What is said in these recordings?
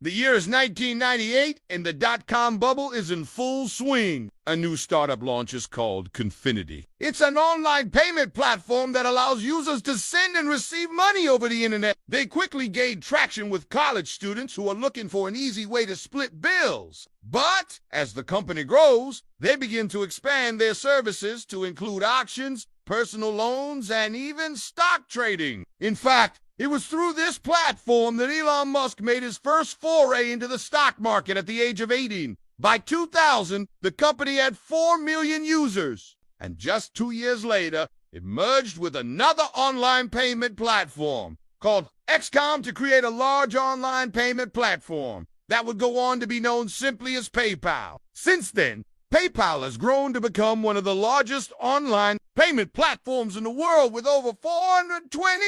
The year is 1998, and the dot-com bubble is in full swing. A new startup launches called Confinity. It's an online payment platform that allows users to send and receive money over the internet. They quickly gained traction with college students who are looking for an easy way to split bills. But as the company grows, they begin to expand their services to include auctions, personal loans, and even stock trading. In fact, it was through this platform that Elon Musk made his first foray into the stock market at the age of 18. By 2000, the company had 4 million users. And just 2 years later, it merged with another online payment platform called XCOM to create a large online payment platform that would go on to be known simply as PayPal. Since then, PayPal has grown to become one of the largest online payment platforms in the world with over 429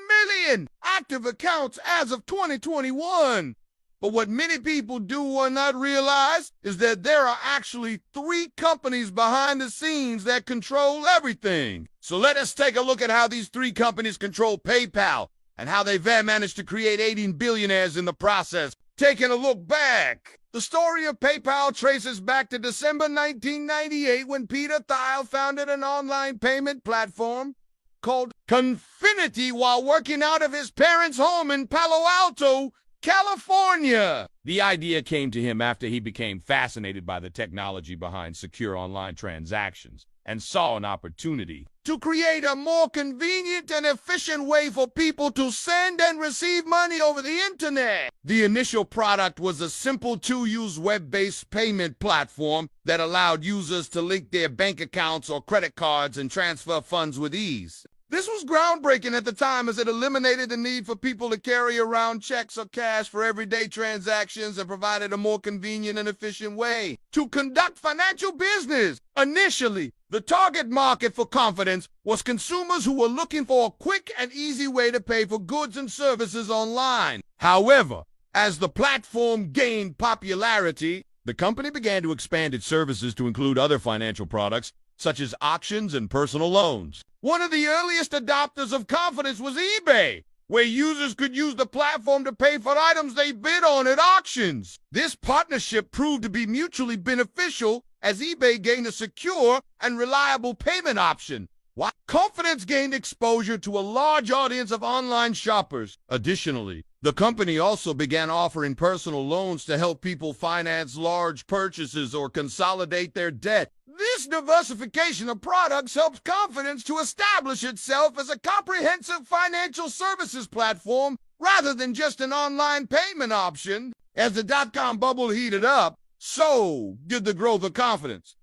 million active accounts as of 2021. But what many people do or not realize is that there are actually 3 companies behind the scenes that control everything. So let us take a look at how these 3 companies control PayPal and how they've managed to create 18 billionaires in the process. Taking a look back, the story of PayPal traces back to December 1998 when Peter Thiel founded an online payment platform called Confinity while working out of his parents' home in Palo Alto, California. The idea came to him after he became fascinated by the technology behind secure online transactions and saw an opportunity to create a more convenient and efficient way for people to send and receive money over the internet. The initial product was a simple 2-use web-based payment platform that allowed users to link their bank accounts or credit cards and transfer funds with ease. This was groundbreaking at the time as it eliminated the need for people to carry around checks or cash for everyday transactions and provided a more convenient and efficient way to conduct financial business. Initially, the target market for Confidence was consumers who were looking for a quick and easy way to pay for goods and services online. However, as the platform gained popularity, the company began to expand its services to include other financial products, such as auctions and personal loans. One of the earliest adopters of Confidence was eBay, where users could use the platform to pay for items they bid on at auctions. This partnership proved to be mutually beneficial as eBay gained a secure and reliable payment option, while Confidence gained exposure to a large audience of online shoppers. Additionally, the company also began offering personal loans to help people finance large purchases or consolidate their debt. This diversification of products helps Confidence to establish itself as a comprehensive financial services platform rather than just an online payment option. As the dot-com bubble heated up, so did the growth of Confidence.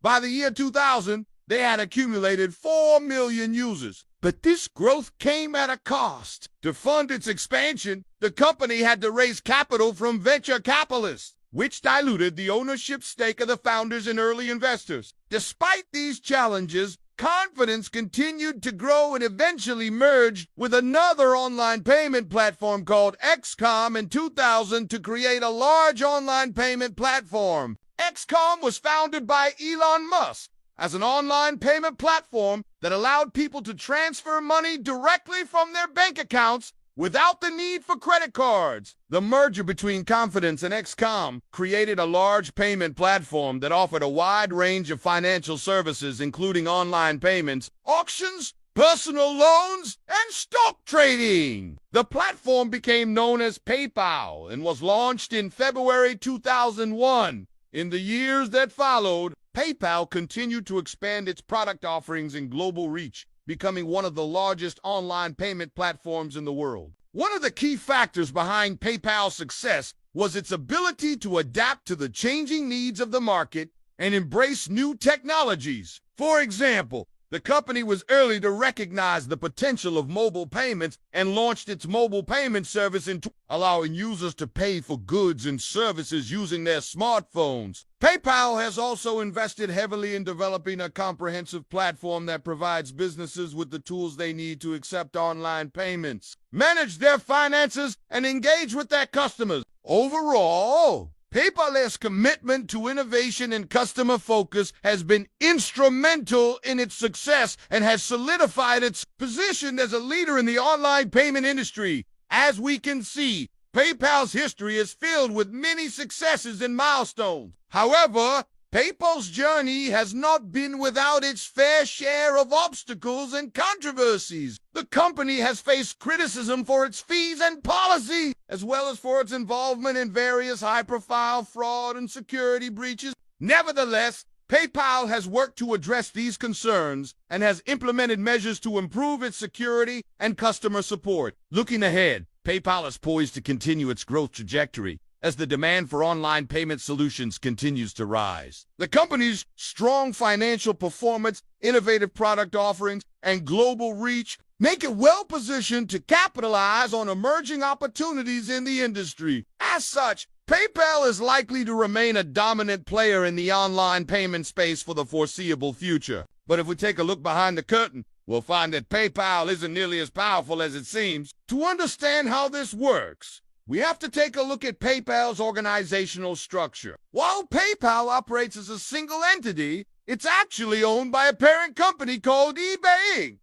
By the year 2000, they had accumulated 4 million users. But this growth came at a cost. To fund its expansion, the company had to raise capital from venture capitalists, which diluted the ownership stake of the founders and early investors. Despite these challenges, Confidence continued to grow and eventually merged with another online payment platform called XCOM in 2000 to create a large online payment platform. XCOM was founded by Elon Musk as an online payment platform that allowed people to transfer money directly from their bank accounts without the need for credit cards. The merger between Confidence and XCOM created a large payment platform that offered a wide range of financial services, including online payments, auctions, personal loans, and stock trading. The platform became known as PayPal and was launched in February 2001. In the years that followed, PayPal continued to expand its product offerings and global reach, becoming one of the largest online payment platforms in the world. One of the key factors behind PayPal's success was its ability to adapt to the changing needs of the market and embrace new technologies. For example, the company was early to recognize the potential of mobile payments and launched its mobile payment service allowing users to pay for goods and services using their smartphones. PayPal has also invested heavily in developing a comprehensive platform that provides businesses with the tools they need to accept online payments, manage their finances, and engage with their customers. Overall, PayPal's commitment to innovation and customer focus has been instrumental in its success and has solidified its position as a leader in the online payment industry. As we can see, PayPal's history is filled with many successes and milestones. However, PayPal's journey has not been without its fair share of obstacles and controversies. The company has faced criticism for its fees and policy, as well as for its involvement in various high-profile fraud and security breaches. Nevertheless, PayPal has worked to address these concerns and has implemented measures to improve its security and customer support. Looking ahead, PayPal is poised to continue its growth trajectory as the demand for online payment solutions continues to rise. The company's strong financial performance, innovative product offerings, and global reach make it well-positioned to capitalize on emerging opportunities in the industry. As such, PayPal is likely to remain a dominant player in the online payment space for the foreseeable future. But if we take a look behind the curtain, we'll find that PayPal isn't nearly as powerful as it seems. To understand how this works, we have to take a look at PayPal's organizational structure. While PayPal operates as a single entity, it's actually owned by a parent company called eBay Inc.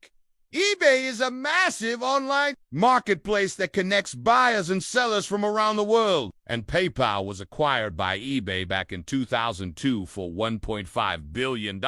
eBay is a massive online marketplace that connects buyers and sellers from around the world. And PayPal was acquired by eBay back in 2002 for $1.5 billion.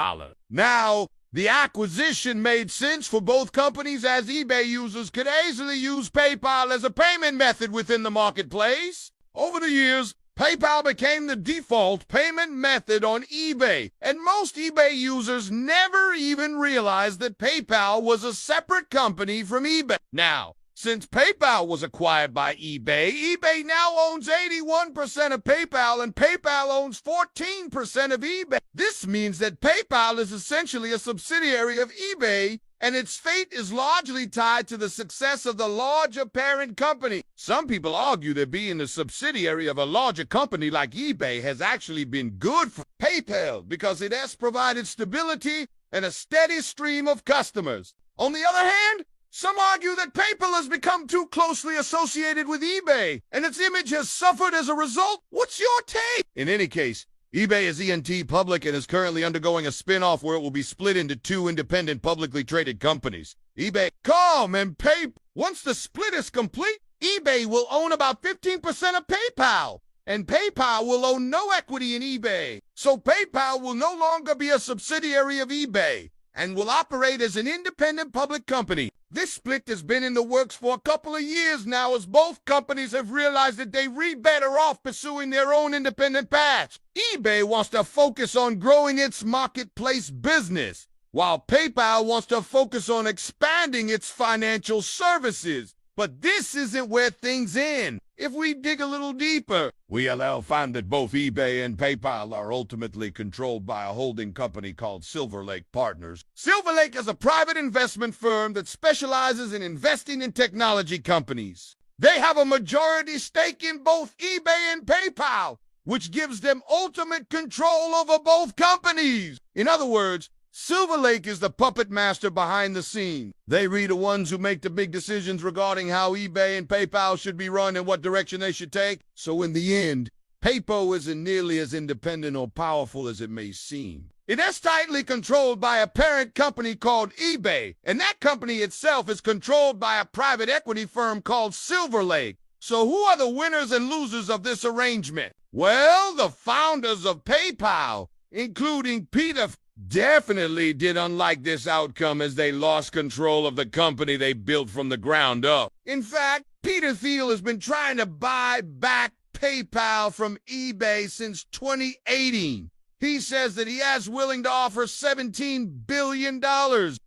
Now, the acquisition made sense for both companies as eBay users could easily use PayPal as a payment method within the marketplace. Over the years, PayPal became the default payment method on eBay, and most eBay users never even realized that PayPal was a separate company from eBay. Now, since PayPal was acquired by eBay, eBay now owns 81% of PayPal and PayPal owns 14% of eBay. This means that PayPal is essentially a subsidiary of eBay, and its fate is largely tied to the success of the larger parent company. Some people argue that being a subsidiary of a larger company like eBay has actually been good for PayPal because it has provided stability and a steady stream of customers. On the other hand, some argue that PayPal has become too closely associated with eBay, and its image has suffered as a result. What's your take? In any case, eBay is ENT public and is currently undergoing a spin-off where it will be split into two independent publicly traded companies, eBay.com and PayPal. Once the split is complete, eBay will own about 15% of PayPal, and PayPal will own no equity in eBay. So PayPal will no longer be a subsidiary of eBay and will operate as an independent public company. This split has been in the works for a couple of years now, as both companies have realized that they'd be better off pursuing their own independent paths. eBay wants to focus on growing its marketplace business, while PayPal wants to focus on expanding its financial services. But this isn't where things end. If we dig a little deeper, we'll find that both eBay and PayPal are ultimately controlled by a holding company called Silver Lake Partners. Silver Lake is a private investment firm that specializes in investing in technology companies. They have a majority stake in both eBay and PayPal, which gives them ultimate control over both companies. In other words, Silver Lake is the puppet master behind the scene. They be the ones who make the big decisions regarding how eBay and PayPal should be run and what direction they should take. So in the end, PayPal isn't nearly as independent or powerful as it may seem. It is tightly controlled by a parent company called eBay, and that company itself is controlled by a private equity firm called Silver Lake. So who are the winners and losers of this arrangement? Well, the founders of PayPal, including Peter, definitely did unlike this outcome, as they lost control of the company they built from the ground up. In fact, Peter Thiel has been trying to buy back PayPal from eBay since 2018. He says that he is willing to offer $17 billion,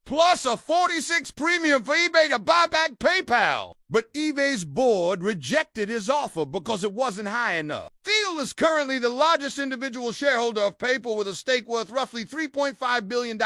plus a 46 premium for eBay to buy back PayPal. But eBay's board rejected his offer because it wasn't high enough. Thiel is currently the largest individual shareholder of PayPal with a stake worth roughly $3.5 billion.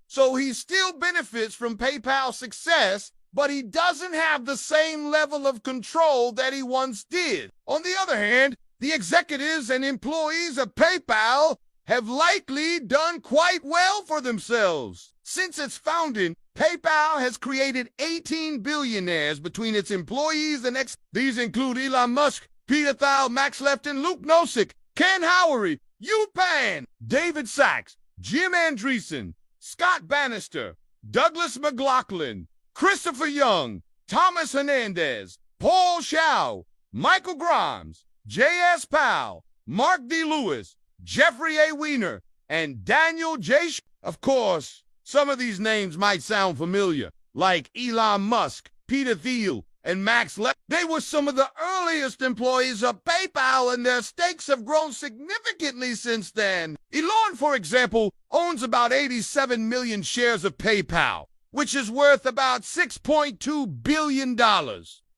So he still benefits from PayPal's success, but he doesn't have the same level of control that he once did. On the other hand, the executives and employees of PayPal have likely done quite well for themselves. Since its founding, PayPal has created 18 billionaires between its employees and These include Elon Musk, Peter Thiel, Max Levchin, Luke Nosek, Ken Howery, Yu Pan, David Sachs, Jim Andreessen, Scott Bannister, Douglas McLaughlin, Christopher Young, Thomas Hernandez, Paul Shao, Michael Grimes, J.S. Powell, Mark D. Lewis, Jeffrey A. Weiner, and Daniel J. Of course, some of these names might sound familiar, like Elon Musk, Peter Thiel, and Max Levchin. They were some of the earliest employees of PayPal, and their stakes have grown significantly since then. Elon, for example, owns about 87 million shares of PayPal, which is worth about $6.2 billion.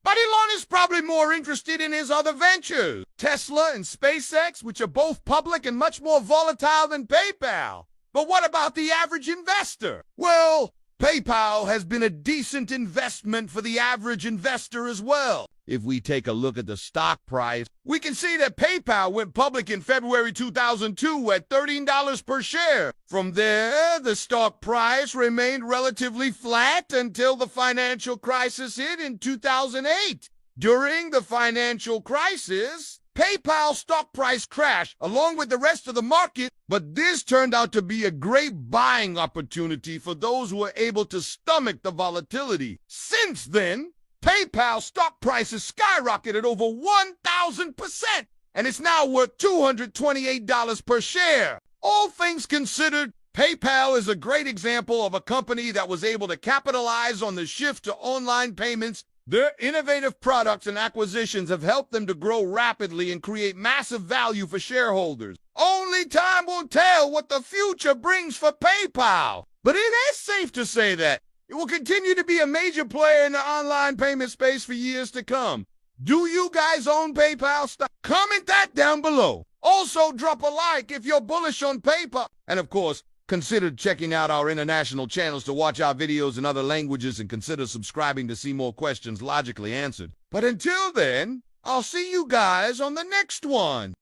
But Elon is probably more interested in his other ventures, Tesla and SpaceX, which are both public and much more volatile than PayPal. But what about the average investor? Well, PayPal has been a decent investment for the average investor as well. If we take a look at the stock price, we can see that PayPal went public in February 2002 at $13 per share. From there, the stock price remained relatively flat until the financial crisis hit in 2008. During the financial crisis, PayPal's stock price crashed along with the rest of the market, but this turned out to be a great buying opportunity for those who were able to stomach the volatility. Since then, PayPal's stock price has skyrocketed over 1,000%, and it's now worth $228 per share. All things considered, PayPal is a great example of a company that was able to capitalize on the shift to online payments. Their innovative products and acquisitions have helped them to grow rapidly and create massive value for shareholders. Only time will tell what the future brings for PayPal. But it is safe to say that it will continue to be a major player in the online payment space for years to come. Do you guys own PayPal stock? Comment that down below. Also, drop a like if you're bullish on PayPal. And of course, consider checking out our international channels to watch our videos in other languages, and consider subscribing to see more questions logically answered. But until then, I'll see you guys on the next one.